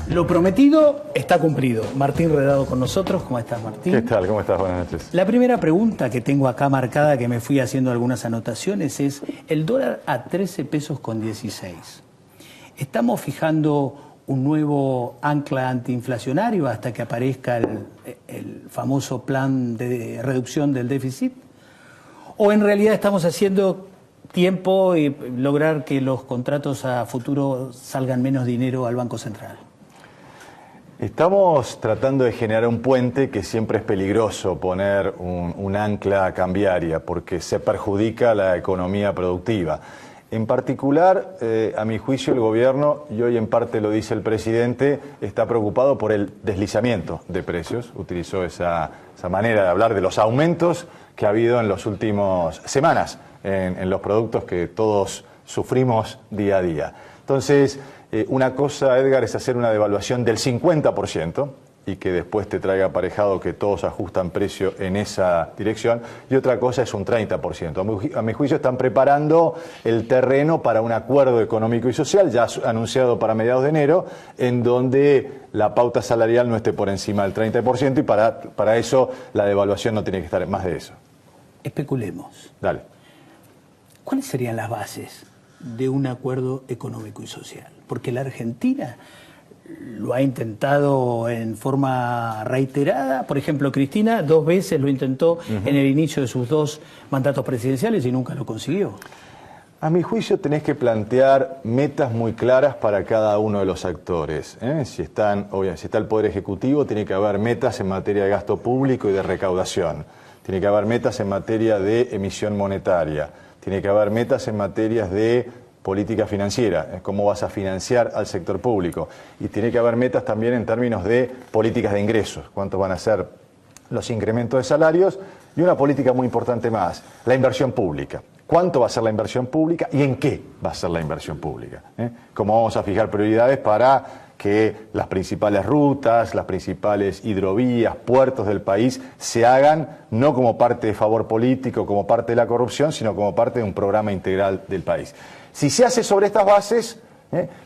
Lo prometido está cumplido. Martín Redado con nosotros. ¿Cómo estás, Martín? ¿Qué tal? ¿Cómo estás? Buenas noches. La primera pregunta que tengo acá marcada, que me fui haciendo algunas anotaciones, es el dólar a 13 pesos con 16. ¿Estamos fijando un nuevo ancla antiinflacionario hasta que aparezca el famoso plan de reducción del déficit? ¿O en realidad estamos haciendo tiempo y lograr que los contratos a futuro salgan menos dinero al Banco Central? Estamos tratando de generar un puente, que siempre es peligroso poner un ancla cambiaria porque se perjudica la economía productiva. En particular, a mi juicio, el gobierno, y hoy en parte lo dice el presidente, está preocupado por el deslizamiento de precios. Utilizó esa manera de hablar de los aumentos que ha habido en las últimas semanas en los productos que todos sufrimos día a día. Entonces, una cosa, Edgar, es hacer una devaluación del 50% y que después te traiga aparejado que todos ajustan precio en esa dirección, y otra cosa es un 30%. A mi juicio están preparando el terreno para un acuerdo económico y social, ya anunciado para mediados de enero, en donde la pauta salarial no esté por encima del 30%, y para eso la devaluación no tiene que estar más de eso. Especulemos. Dale. ¿Cuáles serían las bases de un acuerdo económico y social? Porque la Argentina lo ha intentado en forma reiterada. Por ejemplo, Cristina 2 veces lo intentó en el inicio de sus 2 mandatos presidenciales y nunca lo consiguió. A mi juicio tenés que plantear metas muy claras para cada uno de los actores, ¿eh? Si está el Poder Ejecutivo, tiene que haber metas en materia de gasto público y de recaudación. Tiene que haber metas en materia de emisión monetaria. Tiene que haber metas en materias de política financiera, cómo vas a financiar al sector público. Y tiene que haber metas también en términos de políticas de ingresos, cuántos van a ser los incrementos de salarios, y una política muy importante más, la inversión pública. ¿Cuánto va a ser la inversión pública y en qué va a ser la inversión pública? ¿Cómo vamos a fijar prioridades para que las principales rutas, las principales hidrovías, puertos del país se hagan no como parte de favor político, como parte de la corrupción, sino como parte de un programa integral del país? Si se hace sobre estas bases,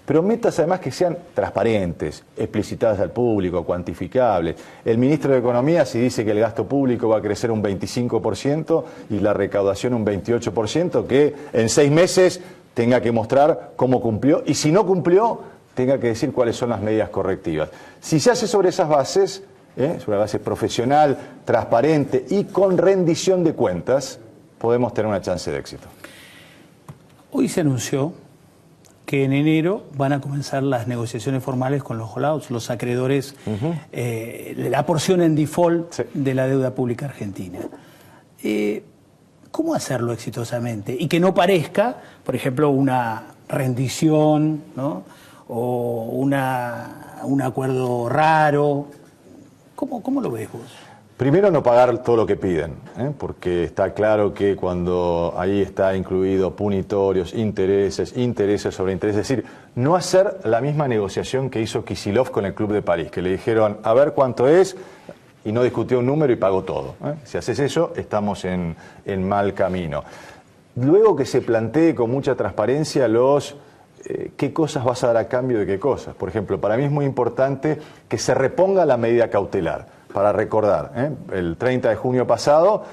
pero metas además que sean transparentes, explicitadas al público, cuantificables. El ministro de Economía, si dice que el gasto público va a crecer un 25% y la recaudación un 28%, que en 6 meses tenga que mostrar cómo cumplió, y si no cumplió, tenga que decir cuáles son las medidas correctivas. Si se hace sobre esas bases, sobre una base profesional, transparente y con rendición de cuentas, podemos tener una chance de éxito. Hoy se anunció que en enero van a comenzar las negociaciones formales con los holdouts, los acreedores, la porción en default de la deuda pública argentina. ¿Cómo hacerlo exitosamente? Y que no parezca, por ejemplo, una rendición, ¿no? O un acuerdo raro. ¿Cómo lo ves vos? Primero, no pagar todo lo que piden, porque está claro que cuando ahí está incluido punitorios, intereses sobre intereses, es decir, no hacer la misma negociación que hizo Kicillof con el Club de París, que le dijeron a ver cuánto es, y no discutió un número y pagó todo. Si haces eso, estamos en mal camino. Luego, que se plantee con mucha transparencia qué cosas vas a dar a cambio de qué cosas. Por ejemplo, para mí es muy importante que se reponga la medida cautelar. Para recordar, el 30 de junio pasado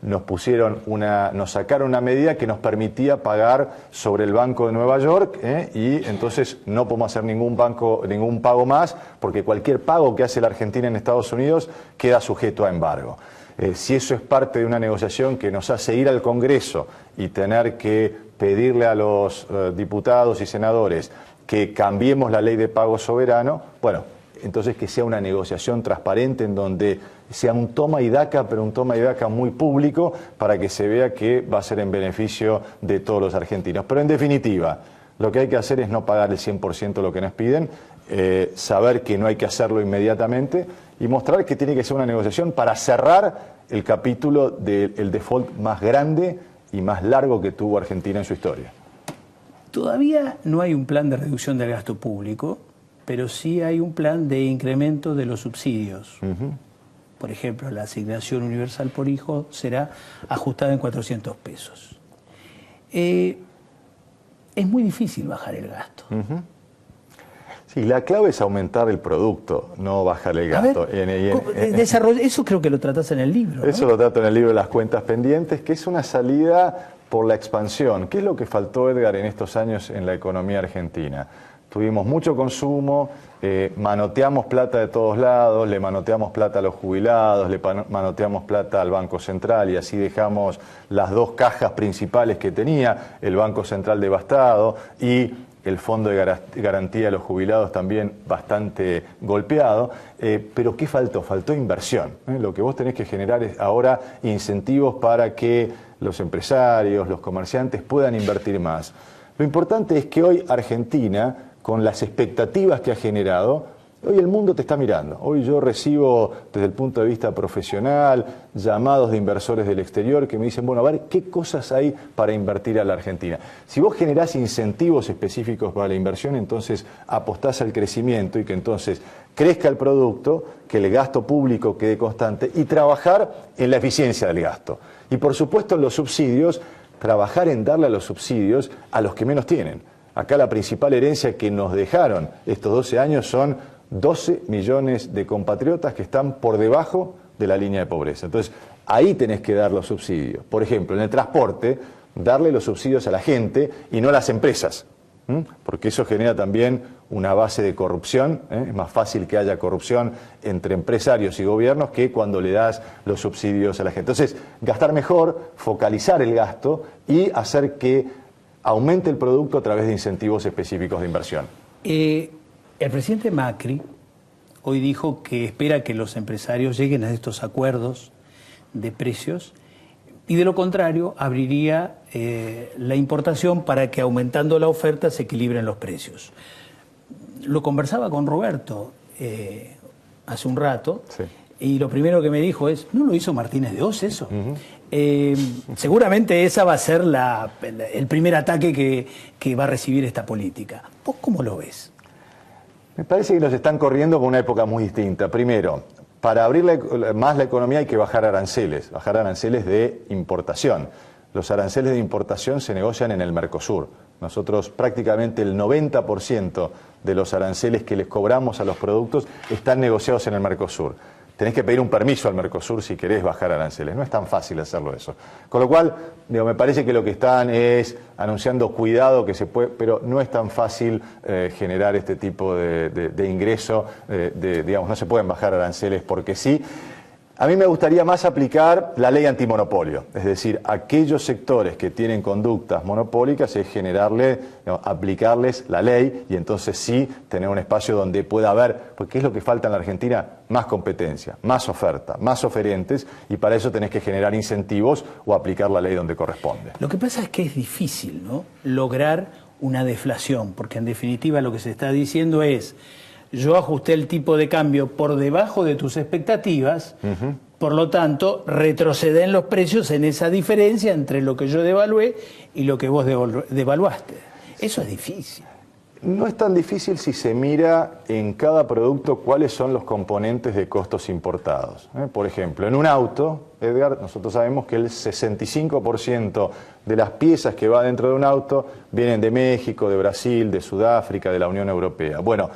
nos sacaron una medida que nos permitía pagar sobre el Banco de Nueva York, y entonces no podemos hacer ningún pago más, porque cualquier pago que hace la Argentina en Estados Unidos queda sujeto a embargo. Si eso es parte de una negociación que nos hace ir al Congreso y tener que pedirle a los diputados y senadores que cambiemos la ley de pago soberano, bueno, entonces que sea una negociación transparente en donde sea un toma y daca, pero un toma y daca muy público, para que se vea que va a ser en beneficio de todos los argentinos. Pero en definitiva, lo que hay que hacer es no pagar el 100% lo que nos piden, saber que no hay que hacerlo inmediatamente y mostrar que tiene que ser una negociación para cerrar el capítulo del default más grande y más largo que tuvo Argentina en su historia. Todavía no hay un plan de reducción del gasto público, pero sí hay un plan de incremento de los subsidios. Por ejemplo, la asignación universal por hijo será ajustada en 400 pesos. Es muy difícil bajar el gasto. Sí, la clave es aumentar el producto, no bajar el gasto. Eso creo que lo tratás en el libro, ¿no? Eso lo trato en el libro de las cuentas pendientes, que es una salida por la expansión. ¿Qué es lo que faltó, Edgar, en estos años en la economía argentina? Tuvimos mucho consumo, manoteamos plata de todos lados, le manoteamos plata a los jubilados, le manoteamos plata al Banco Central y así dejamos las dos cajas principales que tenía, el Banco Central devastado y el Fondo de Garantía de los Jubilados también bastante golpeado. Pero ¿qué faltó? Faltó inversión. Lo que vos tenés que generar es ahora incentivos para que los empresarios, los comerciantes puedan invertir más. Lo importante es que hoy Argentina, con las expectativas que ha generado, hoy el mundo te está mirando. Hoy yo recibo, desde el punto de vista profesional, llamados de inversores del exterior que me dicen, bueno, a ver, ¿qué cosas hay para invertir a la Argentina? Si vos generás incentivos específicos para la inversión, entonces apostás al crecimiento y que entonces crezca el producto, que el gasto público quede constante y trabajar en la eficiencia del gasto. Y por supuesto en los subsidios, trabajar en darle a los subsidios a los que menos tienen. Acá la principal herencia que nos dejaron estos 12 años son 12 millones de compatriotas que están por debajo de la línea de pobreza. Entonces, ahí tenés que dar los subsidios. Por ejemplo, en el transporte, darle los subsidios a la gente y no a las empresas, porque eso genera también una base de corrupción. Es más fácil que haya corrupción entre empresarios y gobiernos que cuando le das los subsidios a la gente. Entonces, gastar mejor, focalizar el gasto y hacer que aumente el producto a través de incentivos específicos de inversión. El presidente Macri hoy dijo que espera que los empresarios lleguen a estos acuerdos de precios y de lo contrario abriría la importación para que aumentando la oferta se equilibren los precios. Lo conversaba con Roberto hace un rato. Sí. Y lo primero que me dijo es, ¿no lo hizo Martínez de Oz eso? Seguramente esa va a ser el primer ataque que va a recibir esta política. ¿Vos cómo lo ves? Me parece que nos están corriendo con una época muy distinta. Primero, para abrir más la economía hay que bajar aranceles de importación. Los aranceles de importación se negocian en el Mercosur. Nosotros prácticamente el 90% de los aranceles que les cobramos a los productos están negociados en el Mercosur. Tenés que pedir un permiso al Mercosur si querés bajar aranceles. No es tan fácil hacerlo eso. Con lo cual, me parece que lo que están es anunciando cuidado que se puede, pero no es tan fácil generar este tipo de ingreso. Digamos, no se pueden bajar aranceles porque sí. A mí me gustaría más aplicar la ley antimonopolio, es decir, aquellos sectores que tienen conductas monopólicas es aplicarles la ley y entonces sí tener un espacio donde pueda haber, porque es lo que falta en la Argentina, más competencia, más oferta, más oferentes y para eso tenés que generar incentivos o aplicar la ley donde corresponde. Lo que pasa es que es difícil, ¿no?, lograr una deflación, porque en definitiva lo que se está diciendo es: yo ajusté el tipo de cambio por debajo de tus expectativas, por lo tanto, retroceden los precios en esa diferencia entre lo que yo devalué y lo que vos devaluaste. Eso es difícil. No es tan difícil si se mira en cada producto cuáles son los componentes de costos importados. Por ejemplo, en un auto, Edgar, nosotros sabemos que el 65% de las piezas que va dentro de un auto vienen de México, de Brasil, de Sudáfrica, de la Unión Europea. Bueno,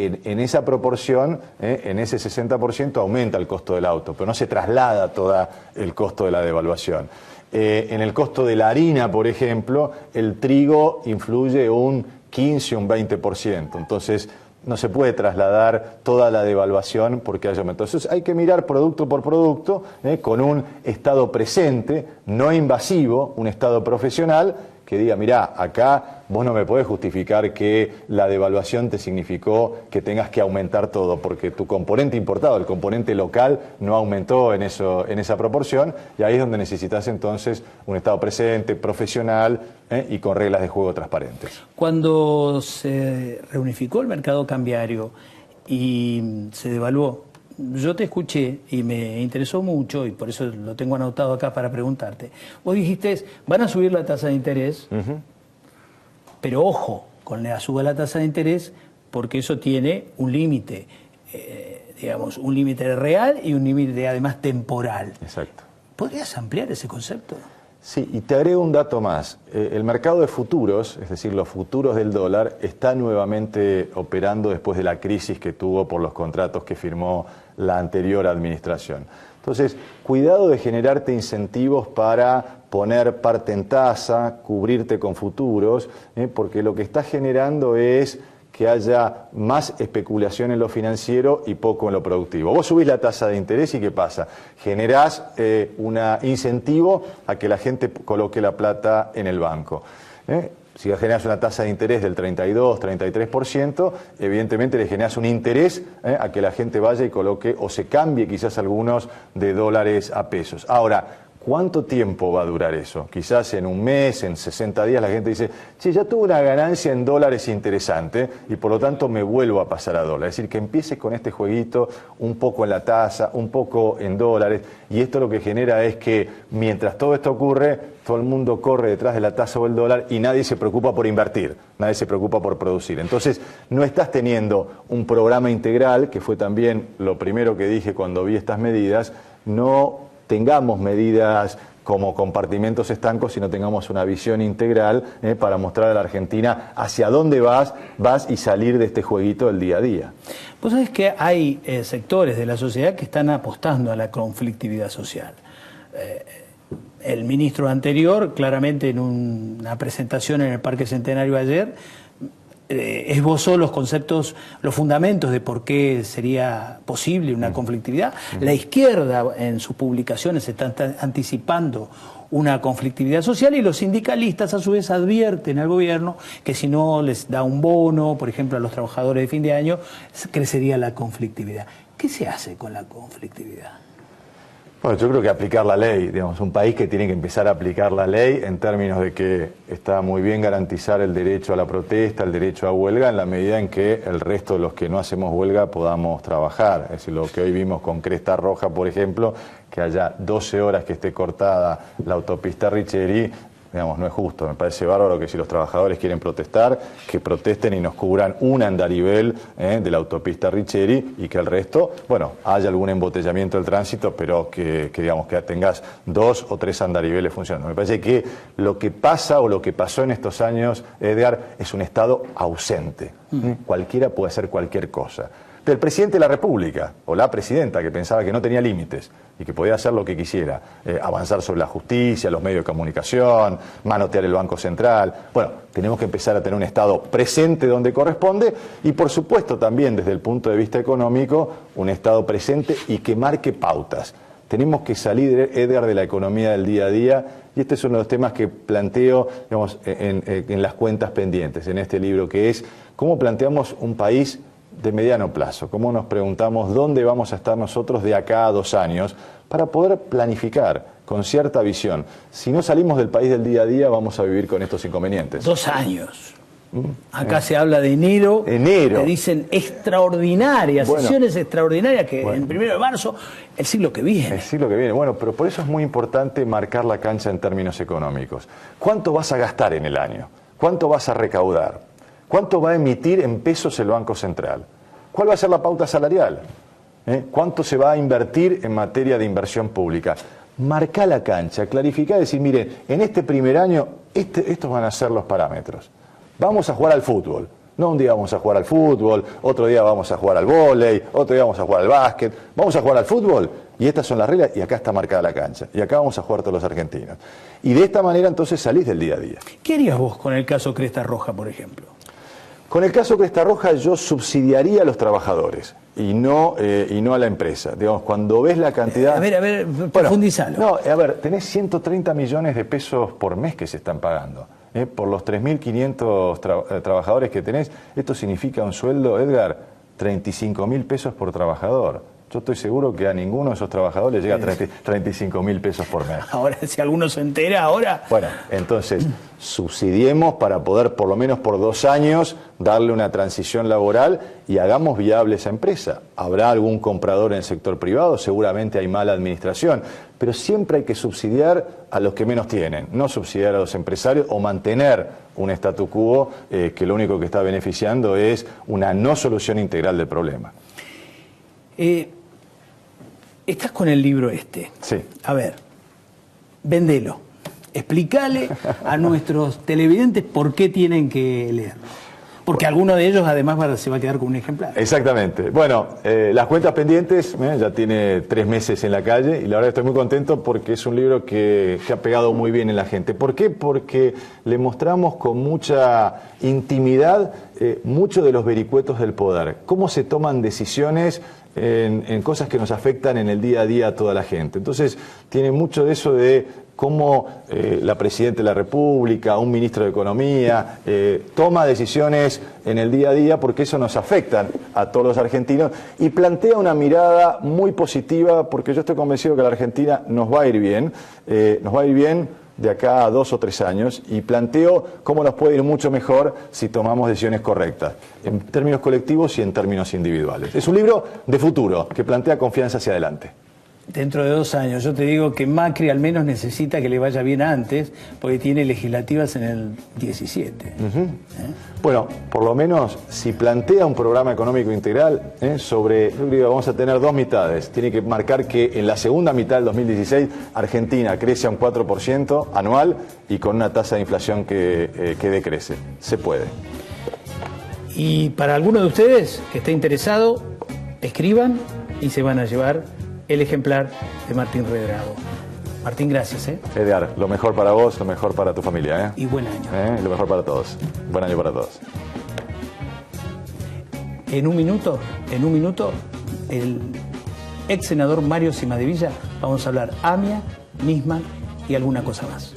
en esa proporción, en ese 60% aumenta el costo del auto, pero no se traslada todo el costo de la devaluación. En el costo de la harina, por ejemplo, el trigo influye un 15 o un 20%, entonces no se puede trasladar toda la devaluación porque haya aumentado. Entonces hay que mirar producto por producto, con un estado presente, no invasivo, un estado profesional, que diga, mirá, acá vos no me podés justificar que la devaluación te significó que tengas que aumentar todo, porque tu componente importado, el componente local, no aumentó en esa proporción, y ahí es donde necesitas entonces un estado presente, profesional, y con reglas de juego transparentes. Cuando se reunificó el mercado cambiario y se devaluó, yo te escuché y me interesó mucho, y por eso lo tengo anotado acá para preguntarte. Vos dijiste, van a subir la tasa de interés, pero ojo con la suba de la tasa de interés, porque eso tiene un límite, digamos, un límite real y un límite además temporal. Exacto. ¿Podrías ampliar ese concepto? Sí, y te agrego un dato más. El mercado de futuros, es decir, los futuros del dólar, está nuevamente operando después de la crisis que tuvo por los contratos que firmó la anterior administración. Entonces, cuidado de generarte incentivos para poner parte en tasa, cubrirte con futuros, porque lo que está generando es que haya más especulación en lo financiero y poco en lo productivo. Vos subís la tasa de interés y ¿qué pasa? Generás un incentivo a que la gente coloque la plata en el banco. Si generas una tasa de interés del 32, 33%, evidentemente le generas un interés a que la gente vaya y coloque o se cambie quizás algunos de dólares a pesos. Ahora, ¿cuánto tiempo va a durar eso? Quizás en un mes, en 60 días, la gente dice, che, ya tuve una ganancia en dólares interesante y por lo tanto me vuelvo a pasar a dólares. Es decir, que empieces con este jueguito un poco en la tasa, un poco en dólares, y esto lo que genera es que mientras todo esto ocurre, todo el mundo corre detrás de la tasa o el dólar y nadie se preocupa por invertir, nadie se preocupa por producir. Entonces, no estás teniendo un programa integral, que fue también lo primero que dije cuando vi estas medidas, no tengamos medidas como compartimentos estancos, sino tengamos una visión integral para mostrar a la Argentina hacia dónde vas y salir de este jueguito del día a día. Vos sabés que hay sectores de la sociedad que están apostando a la conflictividad social. El ministro anterior, claramente en una presentación en el Parque Centenario ayer, esbozó los conceptos, los fundamentos de por qué sería posible una conflictividad. La izquierda en sus publicaciones está anticipando una conflictividad social y los sindicalistas a su vez advierten al gobierno que si no les da un bono, por ejemplo a los trabajadores de fin de año, crecería la conflictividad. ¿Qué se hace con la conflictividad? Bueno, yo creo que aplicar la ley, digamos, un país que tiene que empezar a aplicar la ley en términos de que está muy bien garantizar el derecho a la protesta, el derecho a huelga, en la medida en que el resto de los que no hacemos huelga podamos trabajar. Es decir, lo que hoy vimos con Cresta Roja, por ejemplo, que haya 12 horas que esté cortada la autopista Richeri, digamos, no es justo. Me parece bárbaro que si los trabajadores quieren protestar, que protesten y nos cubran un andarivel de la autopista Richeri y que el resto, bueno, haya algún embotellamiento del tránsito, pero que digamos que tengas 2 o 3 andariveles funcionando. Me parece que lo que pasa o lo que pasó en estos años, Edgar, es un Estado ausente. Cualquiera puede hacer cualquier cosa. Del presidente de la República o la presidenta que pensaba que no tenía límites y que podía hacer lo que quisiera, avanzar sobre la justicia, los medios de comunicación, manotear el Banco Central. Bueno, tenemos que empezar a tener un Estado presente donde corresponde y por supuesto también desde el punto de vista económico un Estado presente y que marque pautas. Tenemos que salir, Edgar, de la economía del día a día y este es uno de los temas que planteo, digamos, en las cuentas pendientes, en este libro, que es cómo planteamos un país de mediano plazo, cómo nos preguntamos dónde vamos a estar nosotros de acá a 2 años para poder planificar con cierta visión. Si no salimos del país del día a día vamos a vivir con estos inconvenientes. 2 años. Acá se habla de enero. Que dicen extraordinarias, sesiones extraordinarias que en 1 de marzo, el siglo que viene. El siglo que viene, bueno, pero por eso es muy importante marcar la cancha en términos económicos. ¿Cuánto vas a gastar en el año? ¿Cuánto vas a recaudar? ¿Cuánto va a emitir en pesos el Banco Central? ¿Cuál va a ser la pauta salarial? ¿Cuánto se va a invertir en materia de inversión pública? Marca la cancha, clarificar, decir, miren, en este primer año estos van a ser los parámetros. Vamos a jugar al fútbol. No un día vamos a jugar al fútbol, otro día vamos a jugar al vóley, otro día vamos a jugar al básquet. Vamos a jugar al fútbol y estas son las reglas y acá está marcada la cancha. Y acá vamos a jugar todos los argentinos. Y de esta manera entonces salís del día a día. ¿Qué harías vos con el caso Cresta Roja, por ejemplo? Con el caso Cresta Roja yo subsidiaría a los trabajadores y no a la empresa. Digamos, cuando ves la cantidad... A ver, profundizalo. No, a ver, tenés 130 millones de pesos por mes que se están pagando. Por los 3.500 trabajadores que tenés, esto significa un sueldo, Edgar, 35.000 pesos por trabajador. Yo estoy seguro que a ninguno de esos trabajadores llega a 35.000 pesos por mes. Ahora, si alguno se entera, ahora... Bueno, entonces, subsidiemos para poder, por lo menos por 2 años, darle una transición laboral y hagamos viable esa empresa. Habrá algún comprador en el sector privado, seguramente hay mala administración, pero siempre hay que subsidiar a los que menos tienen, no subsidiar a los empresarios o mantener un statu quo que lo único que está beneficiando es una no solución integral del problema. Estás con el libro este. Sí. A ver, vendelo. Explícale a nuestros televidentes por qué tienen que leerlo. Porque alguno de ellos además se va a quedar con un ejemplar. Exactamente. Bueno, Las cuentas pendientes ya tiene 3 meses en la calle y la verdad estoy muy contento porque es un libro que ha pegado muy bien en la gente. ¿Por qué? Porque le mostramos con mucha intimidad muchos de los vericuetos del poder. Cómo se toman decisiones en cosas que nos afectan en el día a día a toda la gente. Entonces, tiene mucho de eso de cómo la Presidenta de la República, un ministro de Economía, toma decisiones en el día a día porque eso nos afecta a todos los argentinos y plantea una mirada muy positiva porque yo estoy convencido que la Argentina nos va a ir bien de acá a 2 o 3 años y planteo cómo nos puede ir mucho mejor si tomamos decisiones correctas, en términos colectivos y en términos individuales. Es un libro de futuro que plantea confianza hacia adelante. Dentro de 2 años, yo te digo que Macri al menos necesita que le vaya bien antes, porque tiene legislativas en el 17. Bueno, por lo menos si plantea un programa económico integral sobre, yo creo que vamos a tener 2 mitades. Tiene que marcar que en la segunda mitad del 2016 Argentina crece a un 4% anual y con una tasa de inflación que decrece. Se puede. Y para alguno de ustedes que esté interesado, escriban y se van a llevar el ejemplar de Martín Redrado. Martín, gracias. Edgar, lo mejor para vos, lo mejor para tu familia. Y buen año. Lo mejor para todos. Buen año para todos. En un minuto, el ex senador Mario Cimadevilla, vamos a hablar AMIA, Nisman y alguna cosa más.